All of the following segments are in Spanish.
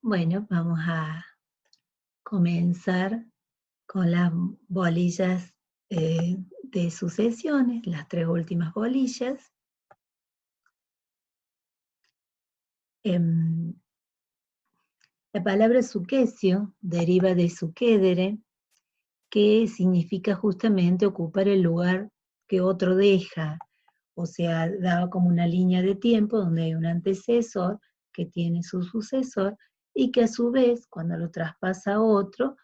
Bueno, vamos a comenzar con las bolillas de sucesiones, las tres últimas bolillas. Em, la palabra suquesio deriva de suquedere, que significa justamente ocupar el lugar que otro deja. O sea, daba como una línea de tiempo donde hay un antecesor que tiene su sucesor y que a su vez, cuando lo traspasa a otro,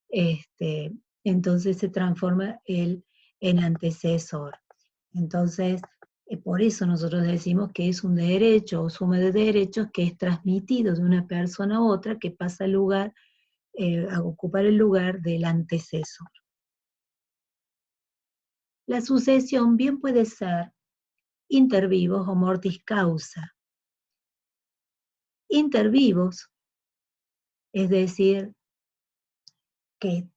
este, entonces se transforma él en antecesor. Entonces, por eso nosotros decimos que es un derecho o suma de derechos que es transmitido de una persona a otra, que pasa el lugar, a ocupar el lugar del antecesor. La sucesión bien puede ser inter vivos o mortis causa. Inter vivos, es decir, que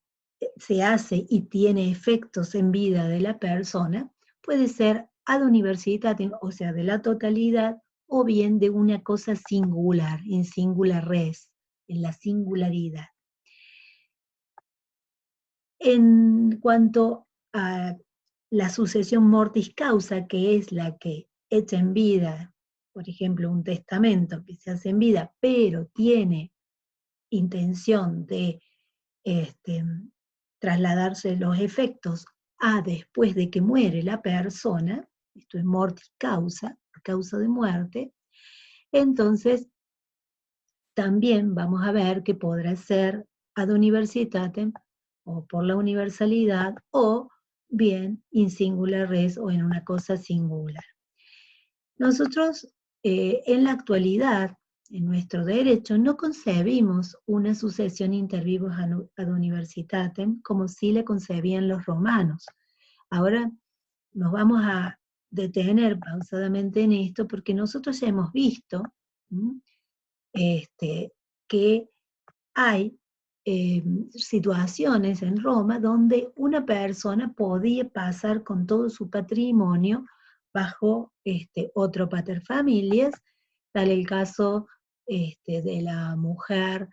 se hace y tiene efectos en vida de la persona, puede ser ad universitatem, o sea, de la totalidad, o bien de una cosa singular, in singula res, en la singularidad. En cuanto a la sucesión mortis causa, que es la que hecha en vida, por ejemplo, un testamento que se hace en vida, pero tiene intención de este, trasladarse los efectos a después de que muere la persona, esto es mortis causa, causa de muerte, entonces también vamos a ver que podrá ser ad universitatem o por la universalidad o bien in singula res o en una cosa singular. Nosotros en la actualidad, en nuestro derecho, no concebimos una sucesión inter vivos ad universitatem como sí la concebían los romanos. Ahora nos vamos a detener pausadamente en esto porque nosotros ya hemos visto que hay situaciones en Roma donde una persona podía pasar con todo su patrimonio bajo otro paterfamilias, tal el caso de la mujer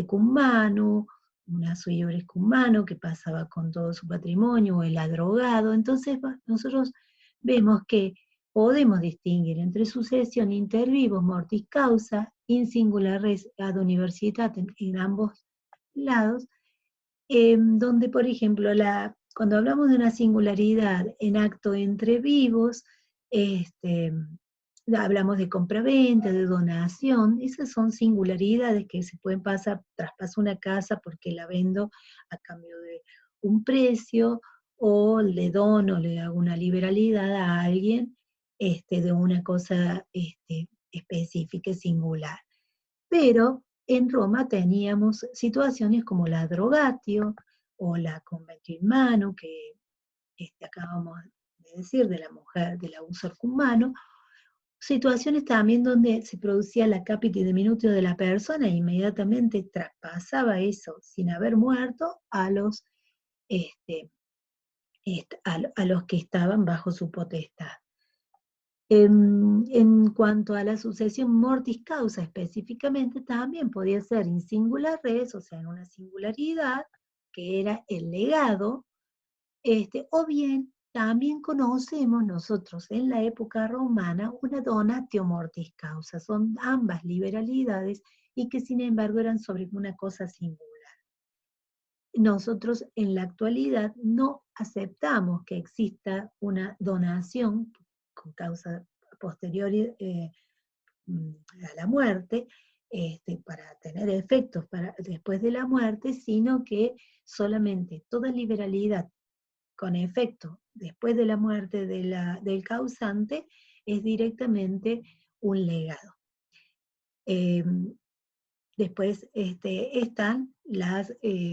cumano, una sui iuris cumano que pasaba con todo su patrimonio, o el adrogado. Entonces nosotros vemos que podemos distinguir entre sucesión inter vivos mortis causa, in singula res ad universitatem en ambos lados, donde, por ejemplo, cuando hablamos de una singularidad en acto entre vivos, este, hablamos de compraventa, de donación, esas son singularidades que se pueden pasar, traspaso una casa porque la vendo a cambio de un precio, o le dono, le hago una liberalidad a alguien de una cosa específica y singular. Pero en Roma teníamos situaciones como la drogatio o la conventio in mano, que acabamos de decir, de la mujer, del abuso humano, situaciones también donde se producía la capite diminutio de la persona e inmediatamente traspasaba eso sin haber muerto a los, este, a los que estaban bajo su potestad. En cuanto a la sucesión mortis causa específicamente, también podía ser in singular res, o sea, en una singularidad, que era el legado, o bien también conocemos nosotros en la época romana una donatio mortis causa, son ambas liberalidades y que sin embargo eran sobre una cosa singular. Nosotros en la actualidad no aceptamos que exista una donación con causa posterior a la muerte, para tener efectos después de la muerte, sino que solamente toda liberalidad con efecto después de la muerte del causante es directamente un legado. Después están las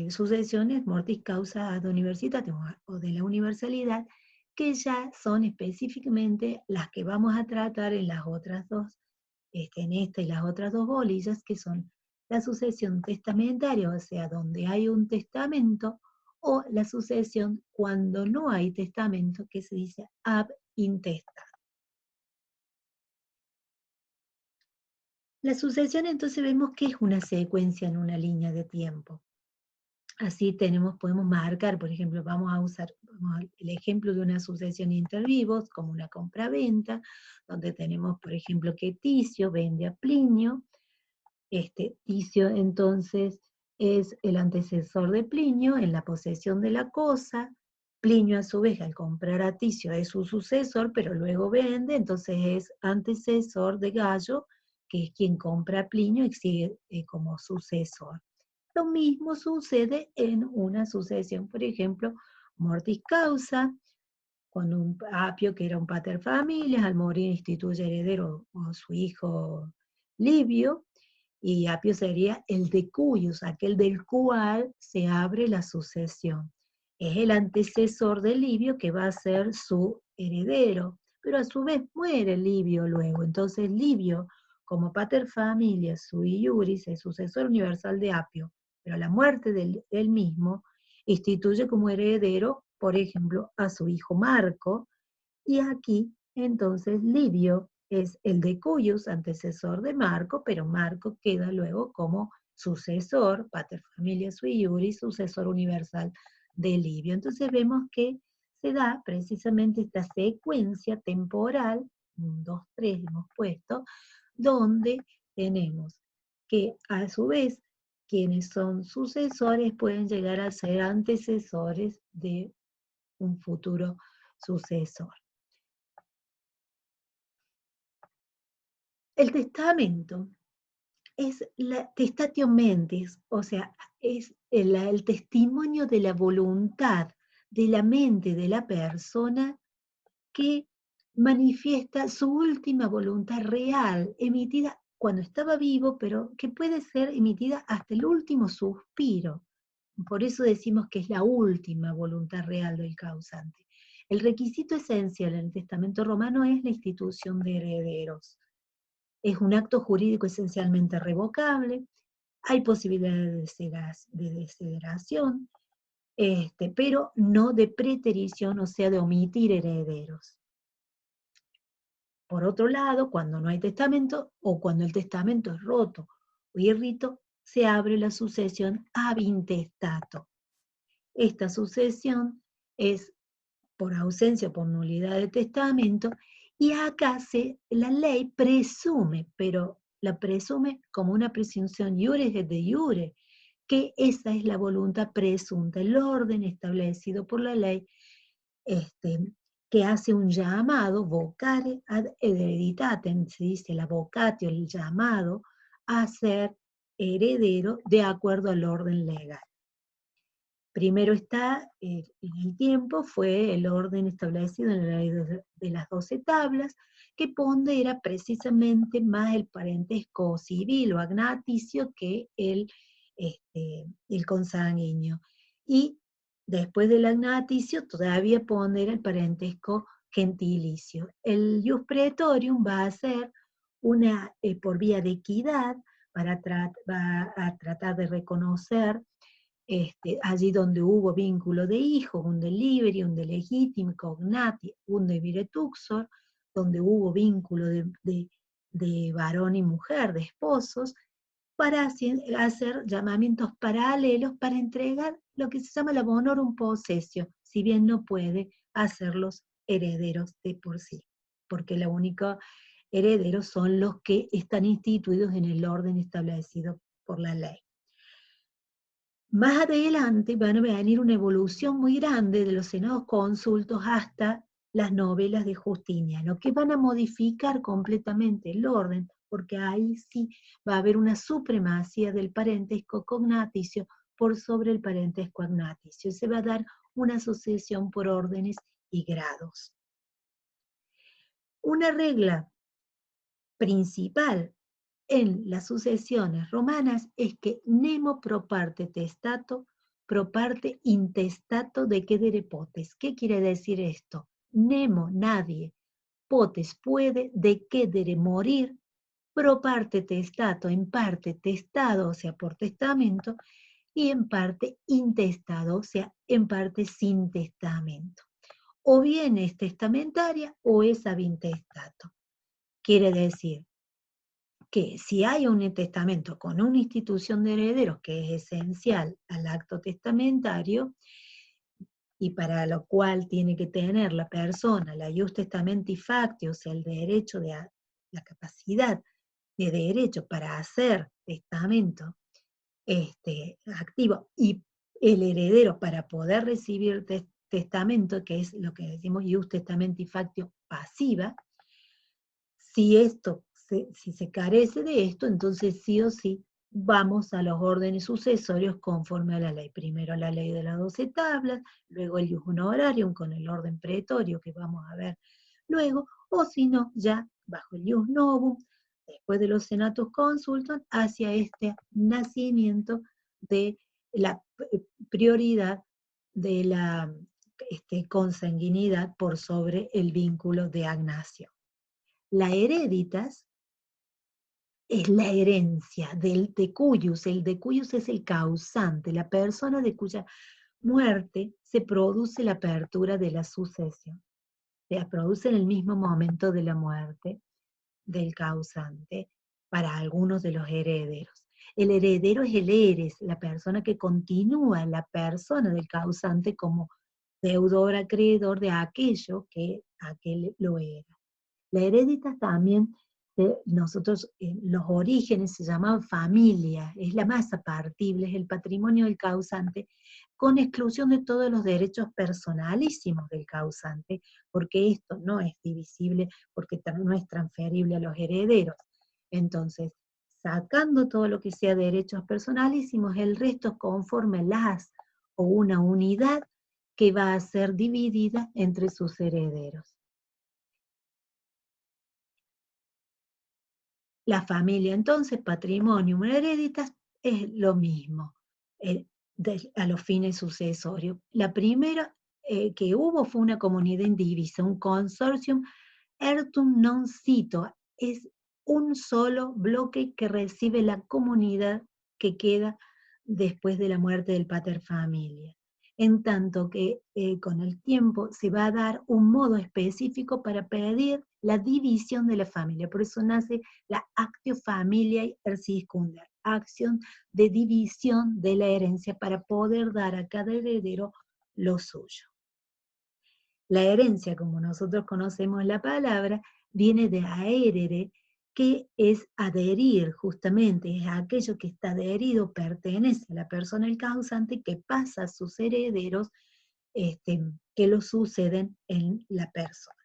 sucesiones mortis causa ad universitatem o de la universalidad, que ya son específicamente las que vamos a tratar en las otras dos, en esta y las otras dos bolillas, que son la sucesión testamentaria, o sea, donde hay un testamento, o la sucesión cuando no hay testamento, que se dice ab intesta. La sucesión entonces vemos que es una secuencia en una línea de tiempo. Así podemos marcar, por ejemplo, el ejemplo de una sucesión inter vivos, como una compra-venta, donde tenemos, por ejemplo, que Ticio vende a Plinio. Ticio entonces es el antecesor de Plinio en la posesión de la cosa. Plinio a su vez al comprar a Ticio es su sucesor, pero luego vende, entonces es antecesor de Gallo, que es quien compra a Plinio y sigue como sucesor. Lo mismo sucede en una sucesión, por ejemplo, mortis causa, cuando un Apio, que era un pater familias, al morir instituye heredero a su hijo Livio, y Apio sería el de cuyos, aquel del cual se abre la sucesión. Es el antecesor de Livio que va a ser su heredero, pero a su vez muere Livio luego. Entonces Livio, como pater familias sui iuris, es sucesor universal de Apio, pero a la muerte del mismo, instituye como heredero, por ejemplo, a su hijo Marco, y aquí entonces Livio es el de Cuyus, antecesor de Marco, pero Marco queda luego como sucesor, pater familia sui iuris, sucesor universal de Livio. Entonces vemos que se da precisamente esta secuencia temporal, 1, 2, 3 hemos puesto, donde tenemos que a su vez quienes son sucesores pueden llegar a ser antecesores de un futuro sucesor. El testamento es la testatio mentis, o sea, es el testimonio de la voluntad de la mente de la persona que manifiesta su última voluntad real, emitida cuando estaba vivo, pero que puede ser emitida hasta el último suspiro. Por eso decimos que es la última voluntad real del causante. El requisito esencial en el testamento romano es la institución de herederos. Es un acto jurídico esencialmente revocable, hay posibilidades de desideración, pero no de preterición, o sea, de omitir herederos. Por otro lado, cuando no hay testamento o cuando el testamento es roto o irrito, se abre la sucesión ab intestato. Esta sucesión es por ausencia o por nulidad de testamento, y acá la ley presume, pero la presume como una presunción iuris et de iure, que esa es la voluntad presunta, el orden establecido por la ley, que hace un llamado, vocare ad hereditatem, se dice la vocatio, el llamado a ser heredero de acuerdo al orden legal. Primero está, en el tiempo, fue el orden establecido en la ley de las 12 tablas, que pondera precisamente más el parentesco civil o agnaticio que el consanguíneo. Y después del agnaticio todavía pondera el parentesco gentilicio. El ius praetorium va a ser por vía de equidad, va a tratar de reconocer allí donde hubo vínculo de hijos, un de liberi, un de legítimi, cognati, un de viretuxor, donde hubo vínculo de varón y mujer, de esposos, para hacer llamamientos paralelos para entregar lo que se llama la bonorum possessio, si bien no puede hacerlos herederos de por sí, porque los únicos herederos son los que están instituidos en el orden establecido por la ley. Más adelante van a venir una evolución muy grande de los senados consultos hasta las novelas de Justiniano, que van a modificar completamente el orden, porque ahí sí va a haber una supremacía del parentesco cognaticio por sobre el parentesco agnaticio. Se va a dar una sucesión por órdenes y grados. Una regla principal en las sucesiones romanas es que nemo pro parte testato, pro parte intestato decedere potes. ¿Qué quiere decir esto? Nemo, nadie, potes puede, decedere morir, pro parte testato, en parte testado, o sea, por testamento, y en parte intestado, o sea, en parte sin testamento. O bien es testamentaria o es ab intestato. Quiere decir que si hay un testamento con una institución de herederos que es esencial al acto testamentario, y para lo cual tiene que tener la persona la ius testamenti facti, o sea, el derecho la capacidad de derecho para hacer testamento activo, y el heredero para poder recibir testamento, que es lo que decimos ius testamenti factio pasiva. Si se carece de esto, entonces sí o sí vamos a los órdenes sucesorios conforme a la ley. Primero la ley de las 12 tablas, luego el ius honorarium con el orden pretorio que vamos a ver luego, o si no, ya bajo el ius novum, después de los senatus consultum, hacia este nacimiento de la prioridad de la consanguinidad por sobre el vínculo de agnación. La hereditas es la herencia del de cuius. El de cuius es el causante, la persona de cuya muerte se produce la apertura de la sucesión. Se produce en el mismo momento de la muerte del causante para algunos de los herederos. El heredero es el eres, la persona que continúa, la persona del causante como deudor acreedor de aquello que aquel lo era. La heredita también, nosotros, los orígenes se llamaban familia, es la masa partible, es el patrimonio del causante, con exclusión de todos los derechos personalísimos del causante, porque esto no es divisible, porque no es transferible a los herederos. Entonces, sacando todo lo que sea derechos personalísimos, el resto conforme o una unidad que va a ser dividida entre sus herederos. La familia, entonces, patrimonium hereditas, es lo mismo a los fines sucesorios. La primera que hubo fue una comunidad indivisa, un consortium ertum non cito, es un solo bloque que recibe la comunidad que queda después de la muerte del pater familia. En tanto que con el tiempo se va a dar un modo específico para pedir la división de la familia. Por eso nace la actio familiae erciscunder, acción de división de la herencia para poder dar a cada heredero lo suyo. La herencia, como nosotros conocemos la palabra, viene de aerere, que es adherir, justamente, es aquello que está adherido, pertenece a la persona el causante, que pasa a sus herederos, que lo suceden en la persona.